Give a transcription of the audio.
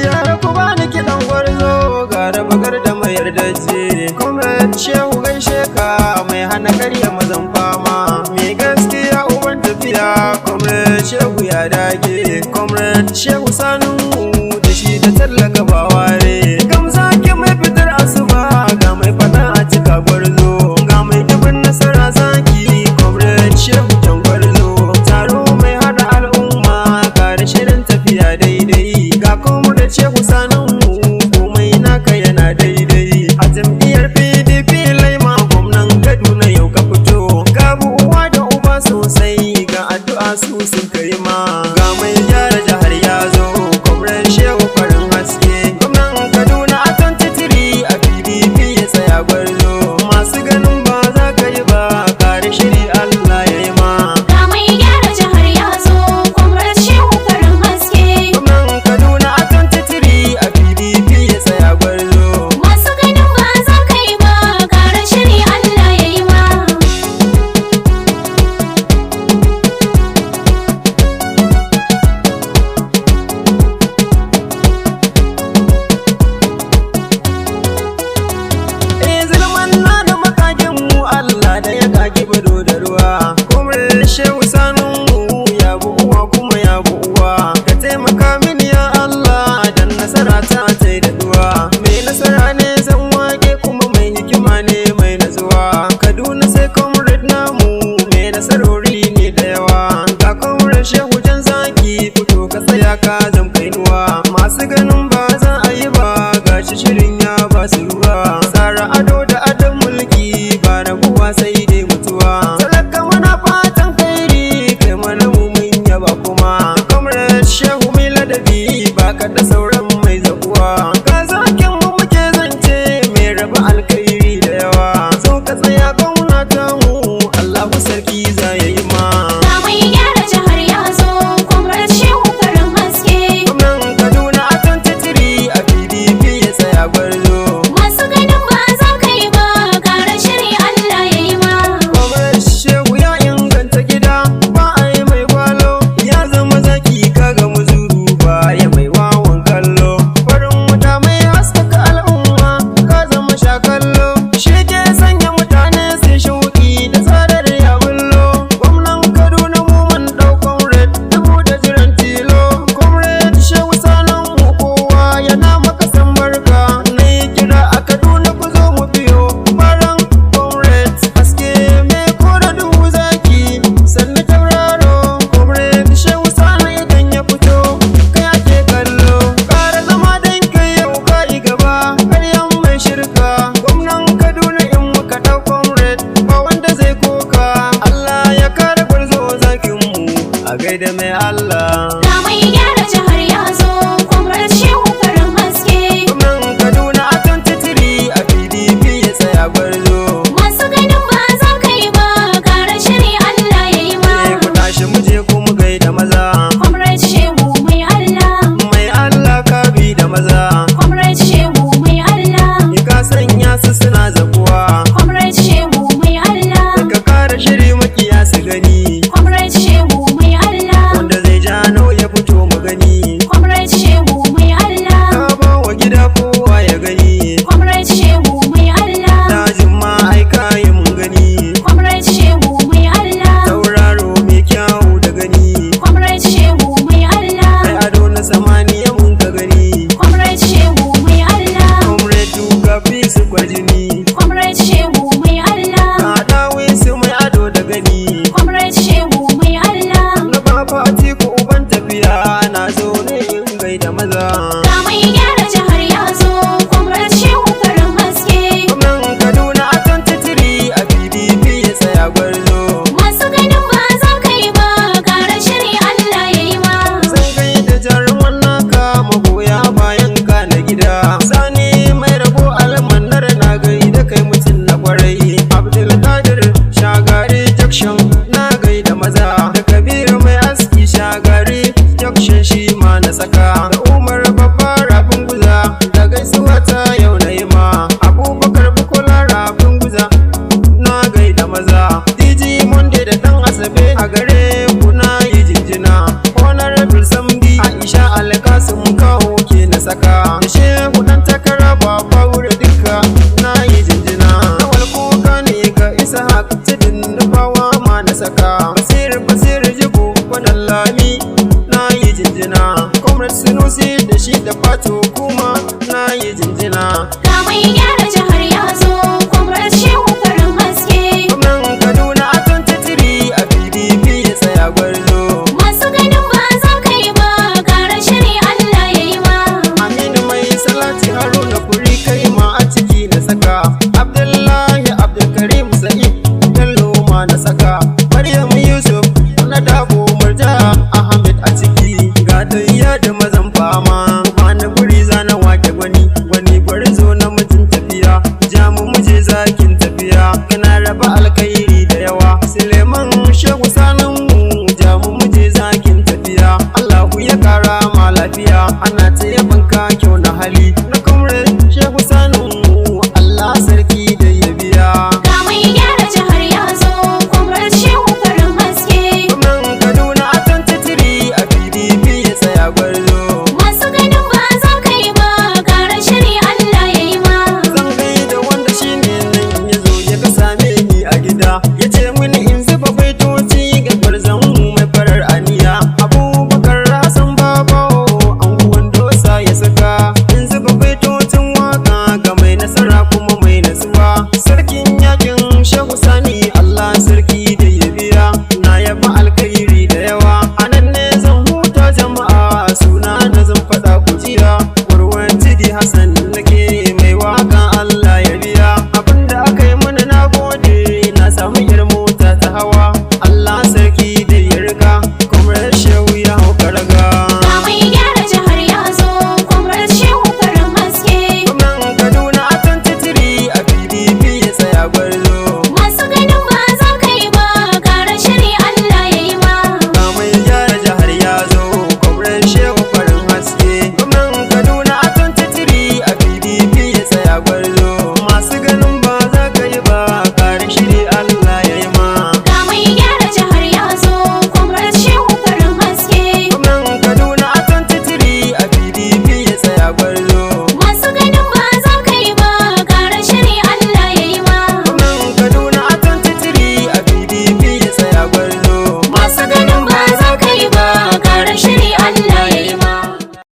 Yara ku bani kiɗan gwarzo gara bagar da mai yardace. Comrade Shehu gaishe ka mai hana karya mazan fama. Mai gaskiya uban tafiya Comrade Shehu ya dage. Comrade Shehu Sanu da shi da tallaka ba ware. Gamza ki mai fitar asuba ga mai fata a cika gwarzo. Ga mai dubin nasara zaki Comrade Shehu can gwarzo. Taro mai hada al'umma kare shirin tafiya daidai. Ga Comrade Shehu Sanu komai naka yana daidai. A jam'iyyar PDP laima gwamnan Kaduna yau ka fito. Ka bu uwa da uba sosai ga addu'a su sun kai ma. Ga mai gyara jihar ya zo Comrade Shehu farin haske. Gwamnan Kaduna a 23 a PDP ya tsaya gwarzo. Masu ganin ba za ka yi ba kare shiri Allah ya yi ma. Ga mai gyara jihar ya zo Comrade Shehu farin haske. Gwamnan Kaduna a 23 a PDP ya tsaya gwarzo. Masu ganin ba za ka yi ba kare shiri Allah ya yi ma. Zulman na da makagin mu Allah da ya kage bado da ruwa. Comrade Shehu Sanu ya bu uwa kuma ya bu uwa. Ka taimaka mini ya Allah dan nasara ta tai da duwa. Mai nasara ne zan wage kuma mai hikima ne mai nazuwa. Kaduna sai Comrade namu mai nasarori ne da yawa. Ga Comrade Shehu jan zaki fito ka tsaya ka zam kainuwa. Masu ganin ba za a yi ba gashi shirin ya ba su ruwa. Tsara ado da adon mulki ba rabuwa sai dai mutuwa. Talaka mana fatan kairi kai mana mu mun yaba kuma. Comrade Shehu mai ladabi ba ka da sauran mai zakuwa. Ka zakin mu muke zance mai raba alkairi da yawa. So ka tsaya gwamna ta mu Allahu sarki za ya yi ma. Ga mai gyara jihar ya zo Comrade Shehu farin haske. Gwamnan Kaduna a 23 a PDP ya tsaya gwarzo. Masu ganin ba za ka yi ba kare shiri Allah ya yi ma. Comrade Shehu ya inganta gida ba a yi mai gwalo. Ya zama zaki kaga muzuru ba ya mai wawan kallo. Farin wuta mai haskaka al'umma ka zama shakallo. Shi ke sanya mutane sai shauƙi da tsadar ya bullo. Gwamnan Kaduna mu mun ɗau Comrade dubu da jiran tilo. Comrade Shehu Sanan mu kowa yana maka san barka. Na yi kira a Kaduna ku zo mu biyo baran Comrade haske mai kora duhu zaki sannu tauraro. Comrade Shehu Sani idan ya fito kai ake kallo. Ƙara zama dan kai yau ka yi gaba ƙaryan mai shirka. Gwamnan Kaduna in muka ɗau Comrade ba wanda zai koka. Allah ya kare gwarzo zakin mu a gaida mai Allah. Ga mai gyara jihar ya zo Comrade Shehu farin haske. Gwamnan Kaduna a 23 a PDP ya tsaya gwarzo. Masu ganin ba za ka yi ba kare shiri Allah ya yi ma. Ku tashi mu je ku mu gaida maza. Comrade Shehu mai Allah. Mai Allah ka bi da maza. Comrade Shehu mai Allah. Ni ka sanya su suna zakuwa. Comrade Shehu mai Allah. Ka kare shiri makiya su gani. Comrade Shehu mai Allah. Wanda zai ja nau ya fito mu gani. Comrade Shehu mai Allah. Ka ba wa gida kowa ya gani. Comrade Shehu mai Allah. Dajin ma ai kayan mun gani. Comrade Shehu mai Allah. Tauraro mai kyawu da gani. Comrade Shehu mai Allah. Kai ado na samaniya mun ka gani. Comrade Shehu mai Allah. Comrade duka fi su kwarjini. Comrade Shehu mai Allah. Ka dawe su mai ado da gani. Comrade Shehu mai Allah. Na baba Atiku uban tafiya na zo ne in gaida maza. Ga mai gyara jihar ya zo Comrade Shehu farin haske. Gwamnan Kaduna a 23 a PDP ya tsaya gwarzo. Masu ganin ba za ka yi ba kare shiri Allah ya yi ma. Zan gaida jaruman naka magoya bayan ka na gida. Sani mai rabo almanar na gaida kai mutum na kwarai. Abdulkadir Shagari Jackson na gaida maza. Da Kabiru mai aski Shagari Jackson shi ma na saka. Da Umar babba rafin guza da gaisuwa ta yau na yi ma. Abubakar Bukola rafin guza na gaida maza. DG Monday da Dan Asabe a gare ku na yi jinjina. Honorable Sambi Aisha Alkasim kawo ke na jinjina. Comrade Sunusi da shi da Fatu kuma na yi jinjina. Ga mai gyara jihar ya zo, Comrade Shehu farin haske. Gwamnan Kaduna a 23 a PDP ya tsaya gwarzo. Masu ganin ba za ka yi ba, gara shiri Allah ya yi ma. Aminu mai salati Haruna Kuri kai ma a ciki na saka. Abdullahi Abdulkarim Sa'id Bello ma na saka. Maryam Yusuf na dabo Murja Ahmed a ciki. Ga tayya da mazan fama. Wani guri zana wake gwani. Gwani gwarzo na mutum tafiya. Jamu muje zakin tafiya. Kana raba alkhairi da yawa. Suleiman Shehu sanin mu. Jamu muje zakin tafiya. Allahu ya kara ma lafiya. Ana ta